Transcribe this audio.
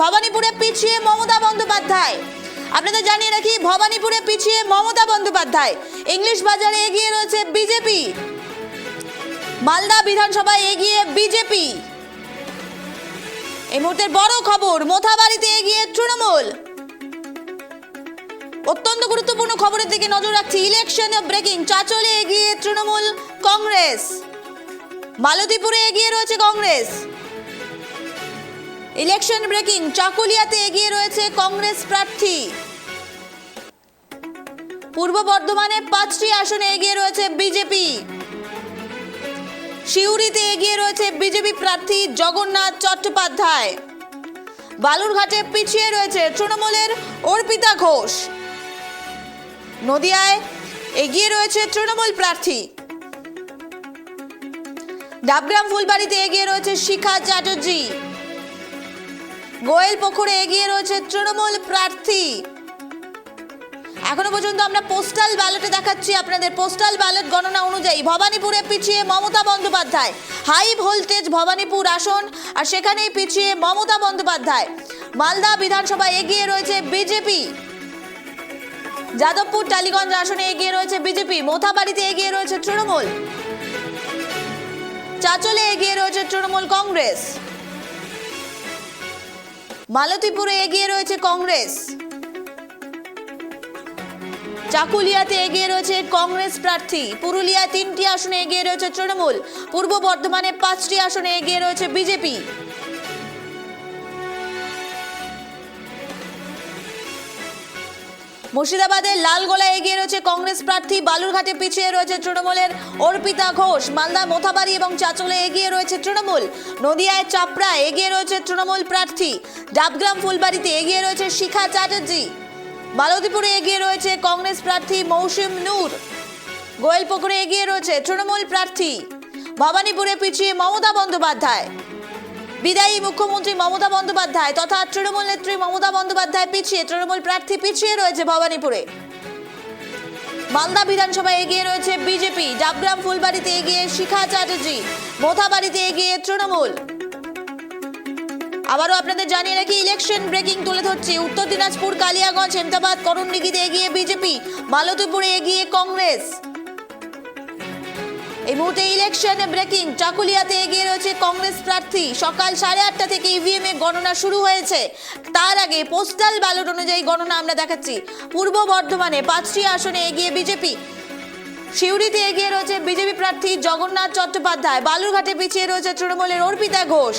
ভবানীপুরে পিছিয়ে মমতা বন্দ্যোপাধ্যায়। আপনাদের জানিয়ে রাখি, ভবানীপুরে পিছিয়ে মমতা বন্দ্যোপাধ্যায়। ইংলিশ বাজারে এগিয়ে রয়েছে বিজেপি। মালদা বিধানসভায় এগিয়ে বিজেপি। এই মুহূর্তের বড় খবর, মোথাবাড়িতে এগিয়ে তৃণমূল। অত্যন্ত গুরুত্বপূর্ণ খবরের দিকে নজর রাখছি। ইলেকশন ব্রেকিং, চাচলে এগিয়ে তৃণমূল কংগ্রেস। মালতীপুরে এগিয়ে রয়েছে কংগ্রেস। ইলেকশন ব্রেকিং, চাকুলিয়াতে এগিয়ে রয়েছে কংগ্রেস প্রার্থী। পূর্ব বর্ধমানে 5টি আসনে এগিয়ে রয়েছে বিজেপি। সিউড়িতে এগিয়ে রয়েছে বিজেপি প্রার্থী জগন্নাথ চট্টোপাধ্যায়। বালুরঘাটে পিছিয়ে রয়েছে তৃণমূলের অর্পিতা ঘোষ। নদিয়ায় এগিয়ে রয়েছে তৃণমূল প্রার্থী। ডাবগ্রাম ফুলবাড়িতে এগিয়ে রয়েছে শিখা চ্যাটার্জি। গোয়েলপুকুরে এগিয়ে রয়েছে তৃণমূল প্রার্থী। এখনো পর্যন্ত আমরা পোস্টাল ব্যালটে দেখাচ্ছি আপনাদের। পোস্টাল ব্যালট গণনা অনুযায়ী ভবানীপুরে পিছিয়ে মমতা বন্দ্যোপাধ্যায়। হাই ভোল্টেজ ভবানীপুর আসন, আর সেখানেই পিছিয়ে মমতা বন্দ্যোপাধ্যায়। মালদা বিধানসভায় এগিয়ে রয়েছে বিজেপি। যাদবপুর টালিগঞ্জ আসনে এগিয়ে রয়েছে বিজেপি। মোথাবাড়িতে এগিয়ে রয়েছে তৃণমূল। চাচলে এগিয়ে রয়েছে তৃণমূল কংগ্রেস। মালতীপুরে এগিয়ে রয়েছে কংগ্রেস। চাকুলিয়াতে এগিয়ে রয়েছে কংগ্রেস প্রার্থী। পুরুলিয়ায় 3টি আসনে এগিয়ে রয়েছে তৃণমূল। পূর্ব বর্ধমানে 5টি আসনে এগিয়ে রয়েছে বিজেপি। মুর্শিদাবাদের লালগোলায় এগিয়ে রয়েছে কংগ্রেস প্রার্থী। বালুরঘাটে পিছিয়ে রয়েছে তৃণমূলের অর্পিতা ঘোষ। মালদা মোথাবাড়ি এবং চাচলে এগিয়ে রয়েছে তৃণমূল। নদিয়ায় চাপড়ায় এগিয়ে রয়েছে তৃণমূল প্রার্থী। ডাবগ্রাম ফুলবাড়িতে এগিয়ে রয়েছে শিখা চ্যাটার্জি। মালতীপুরে এগিয়ে রয়েছে কংগ্রেস প্রার্থী মৌসুম নূর। গোয়েলপুকুরে এগিয়ে রয়েছে তৃণমূল প্রার্থী। ভবানীপুরে পিছিয়ে মমতা বন্দ্যোপাধ্যায়। বিদায়ী মুখ্যমন্ত্রী মমতা বন্দ্যোপাধ্যায় তথা তৃণমূল নেত্রী মমতা বন্দ্যোপাধ্যায় পিছিয়ে, তৃণমূল প্রার্থী পিছিয়ে রয়েছে ভবানীপুরে। মালদা বিধানসভায় এগিয়ে রয়েছে বিজেপি। ডাবগ্রাম ফুলবাড়িতে এগিয়ে শিখা চ্যাটার্জি। মোথাবাড়িতে এগিয়ে তৃণমূল। আবারও আপনাদের জানিয়ে রাখি, ইলেকশন ব্রেকিং তুলে ধরছি। উত্তর দিনাজপুর, কালিয়াগঞ্জ, হেমতাবাদ, করণদিঘিতে এগিয়ে বিজেপি। মালতীপুরে এগিয়ে কংগ্রেস। এই মুহূর্তে ইলেকশন ব্রেকিং, চাকুলিয়াতে এগিয়ে রয়েছে কংগ্রেস প্রার্থী। সকাল 8:30 থেকে ইভিএম এ গণনা শুরু হয়েছে। তার আগে পোস্টাল ব্যালট অনুযায়ী গণনা আমরা দেখাচ্ছি। পূর্ব বর্ধমানে 5টি আসনে এগিয়ে বিজেপি। সিউড়িতে এগিয়ে রয়েছে বিজেপি প্রার্থী জগন্নাথ চট্টোপাধ্যায়। বালুরঘাটে পিছিয়ে রয়েছে তৃণমূলের অর্পিতা ঘোষ।